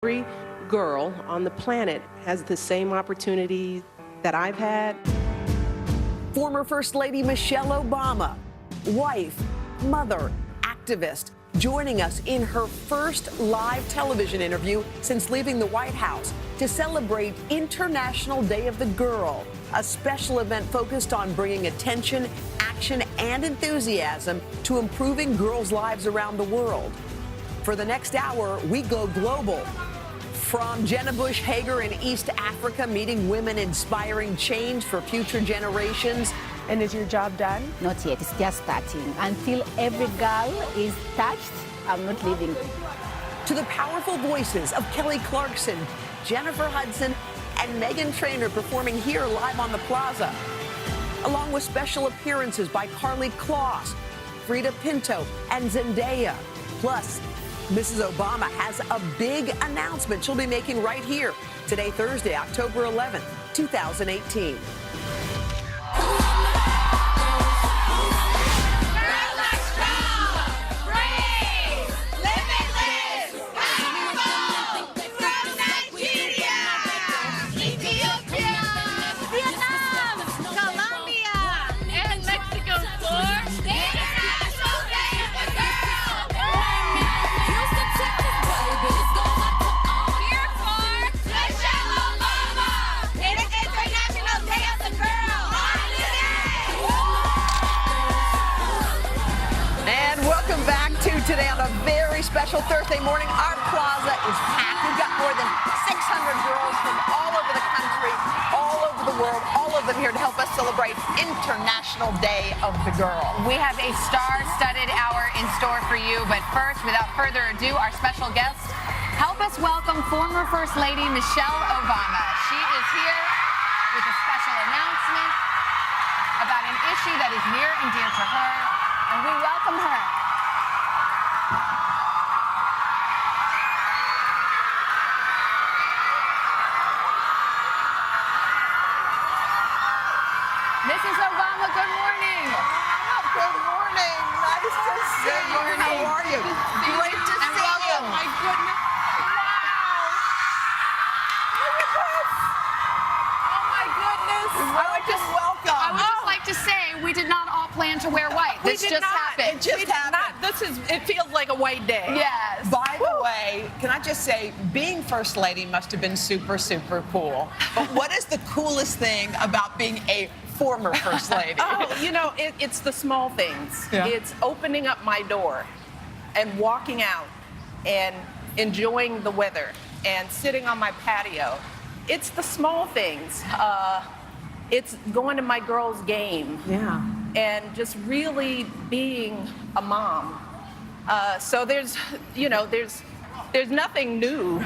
Every girl on the planet has the same opportunity that I've had. Former First Lady Michelle Obama, wife, mother, activist, joining us in her first live television interview since leaving the White House to celebrate International Day of the Girl, a special event focused on bringing attention, action, and enthusiasm to improving girls' lives around the world. For the next hour, we go global. From Jenna Bush Hager in East Africa, meeting women inspiring change for future generations. And is your job done? Not yet, it's just starting. Until every girl is touched, I'm not leaving. To the powerful voices of Kelly Clarkson, Jennifer Hudson, and Meghan Trainor performing here live on the Plaza. Along with special appearances by Karlie Kloss, Frida Pinto, and Zendaya. Plus, Mrs. Obama has a big announcement she'll be making right here today, Thursday, October 11th, 2018. Today on a very special Thursday morning, our plaza is packed. We've got more than 600 girls from all over the country, all over the world, all of them here to help us celebrate International Day of the Girl. We have a star-studded hour in store for you, but first, without further ado, our special guest, help us welcome former First Lady Michelle Obama. She is here with a special announcement about an issue that is near and dear to her, and we welcome her. Mrs. Obama, good morning. Good morning. Nice to see you. Good morning. How are you? Great to see you. Oh, my goodness. Wow. Look at this. Oh, my goodness. I would just like to say we did not all plan to wear white. This just happened. It just happened. It feels like a white day. Yes. By the way, can I just say, being First Lady must have been super, super cool. But what is the coolest thing about being a former First Lady? Oh, you know, it's the small things. Yeah. It's opening up my door and walking out and enjoying the weather and sitting on my patio. It's the small things. It's going to my girls' game. Yeah. And just really being a mom. So there's nothing new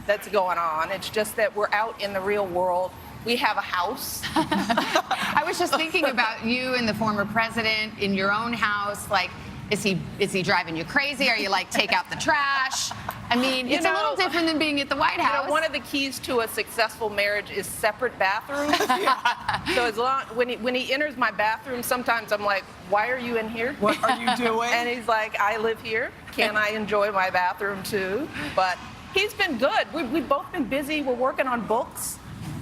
that's going on. It's just that we're out in the real world. We have a house. I was just thinking about you and the former president in your own house. Like, is he driving you crazy? Are you like, take out the trash? I mean, it's a little different than being at the White House. You know, one of the keys to a successful marriage is separate bathrooms. So as long when he enters my bathroom, sometimes I'm like, why are you in here? What are you doing? And he's like, I live here. Can I enjoy my bathroom too? But he's been good. We've both been busy. We're working on books.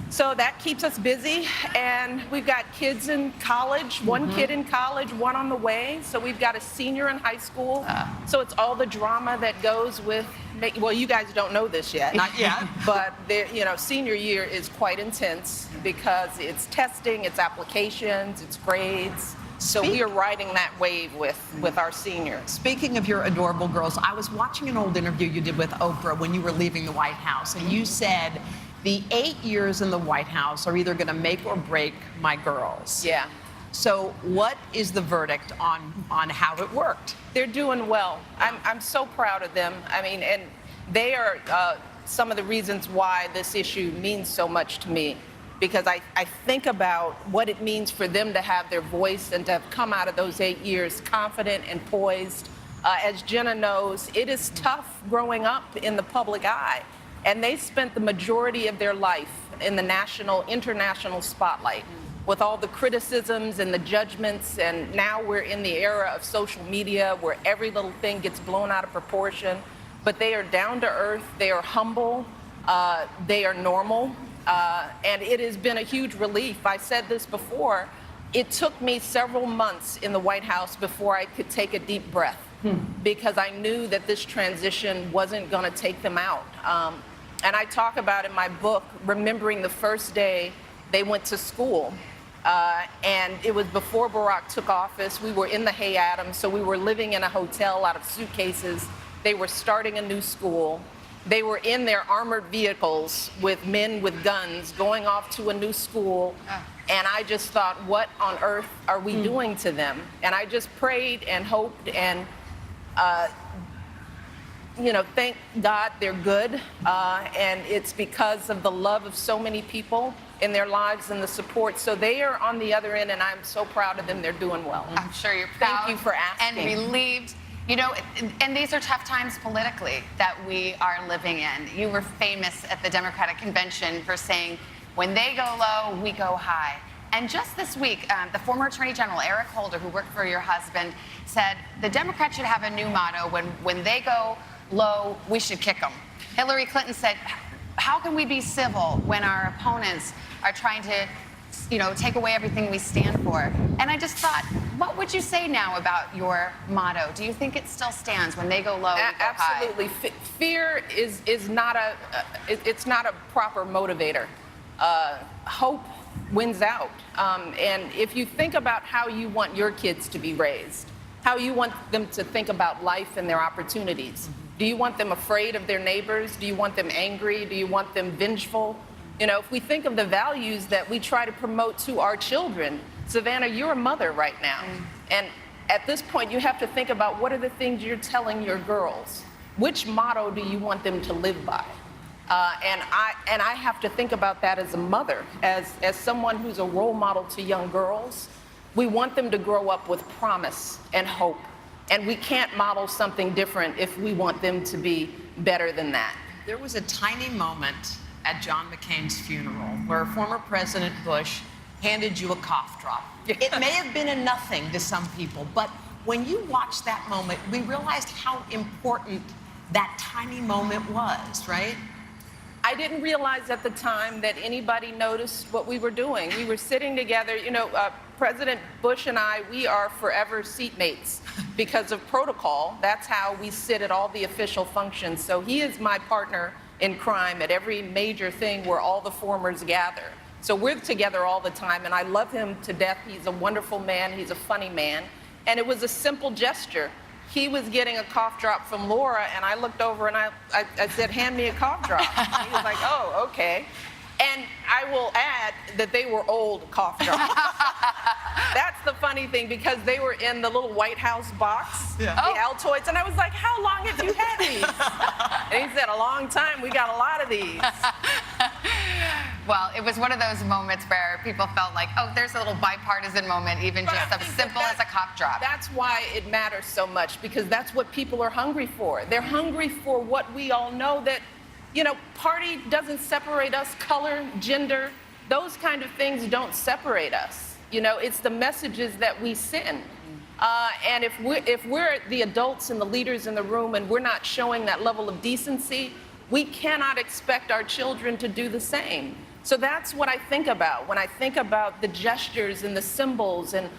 So that keeps us busy, and we've got kids in college, one kid in college, one on the way. So we've got a senior in high school. So it's all the drama that goes with, well, you guys don't know this yet. Not yet. But senior year is quite intense because it's testing, it's applications, it's grades. So we are riding that wave with our seniors. Speaking of your adorable girls, I was watching an old interview you did with Oprah when you were leaving the White House, and you said, the 8 years in the White House are either going to make or break my girls. Yeah. So what is the verdict on how it worked? They're doing well. I'm so proud of them. I mean, and they are some of the reasons why this issue means so much to me, because I think about what it means for them to have their voice and to have come out of those 8 years confident and poised. As Jenna knows, it is tough growing up in the public eye. And they spent the majority of their life in the national, international spotlight with all the criticisms and the judgments. And now we're in the era of social media where every little thing gets blown out of proportion. but they are down to earth, they are humble, they are normal, and it has been a huge relief. I said this before, it took me several months in the White House before I could take a deep breath because I knew that this transition wasn't going to take them out. And I talk about in my book, remembering the first day they went to school. And it was before Barack took office. We were in the Hay Adams, so we were living in a hotel out of suitcases. They were starting a new school. They were in their armored vehicles with men with guns going off to a new school. And I just thought, what on earth are we doing to them? And I just prayed and hoped and, thank God they're good. And it's because of the love of so many people in their lives and the support. So they are on the other end, and I'm so proud of them. They're doing well. I'm sure you're proud. Thank you for asking. And relieved. And these are tough times politically that we are living in. You were famous at the Democratic Convention for saying, when they go low, we go high. And just this week, the former Attorney General, Eric Holder, who worked for your husband, said the Democrats should have a new motto: when they go low, we should kick them. Hillary Clinton said, how can we be civil when our opponents are trying to take away everything we stand for? And I just thought, what would you say now about your motto? Do you think it still stands? When they go low, we go high? Absolutely. Fear is not it's not a proper motivator. Hope wins out. And if you think about how you want your kids to be raised, how you want them to think about life and their opportunities, do you want them afraid of their neighbors? Do you want them angry? Do you want them vengeful? If we think of the values that we try to promote to our children, Savannah, you're a mother right now. And at this point, you have to think about what are the things you're telling your girls? Which motto do you want them to live by? And I have to think about that as a mother, as someone who's a role model to young girls. We want them to grow up with promise and hope. And we can't model something different if we want them to be better than that. There was a tiny moment at John McCain's funeral where former President Bush handed you a cough drop. It may have been a nothing to some people, but when you watched that moment, we realized how important that tiny moment was, right? I didn't realize at the time that anybody noticed what we were doing. We were sitting together, President Bush and I, we are forever seatmates because of protocol. That's how we sit at all the official functions. So he is my partner in crime at every major thing where all the formers gather. So we're together all the time, and I love him to death. He's a wonderful man. He's a funny man. And it was a simple gesture. He was getting a cough drop from Laura, and I looked over and I said, hand me a cough drop. He was like, oh, okay. And I will add that they were old cough drops. That's the funny thing, because they were in the little White House box, the Altoids, and I was like, how long have you had these? And he said, a long time. We got a lot of these. Well, it was one of those moments where people felt like, oh, there's a little bipartisan moment, even just as simple as a cough drop. That's why it matters so much, because that's what people are hungry for. They're hungry for what we all know, that, party doesn't separate us, color, gender, those kind of things don't separate us. It's the messages that we send. And if we're the adults and the leaders in the room and we're not showing that level of decency, we cannot expect our children to do the same. So that's what I think about when I think about the gestures and the symbols and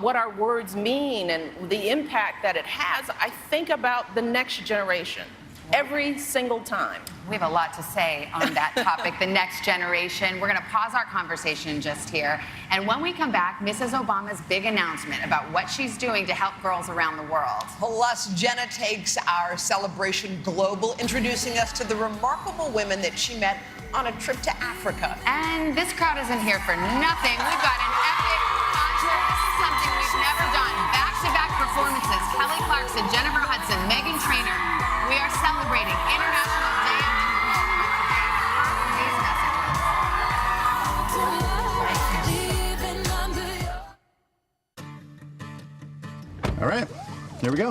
what our words mean and the impact that it has. I think about the next generation every single time. We have a lot to say on that topic, the next generation. We're going to pause our conversation just here. And when we come back, Mrs. Obama's big announcement about what she's doing to help girls around the world. Plus, Jenna takes our celebration global, introducing us to the remarkable women that she met on a trip to Africa. And this crowd isn't here for nothing. We've got an epic concert. This is something we've never done. Back-to-back performances. Kelly Clarkson, Jennifer Hudson, Meghan Trainor. We are celebrating International Day of All right, here we go.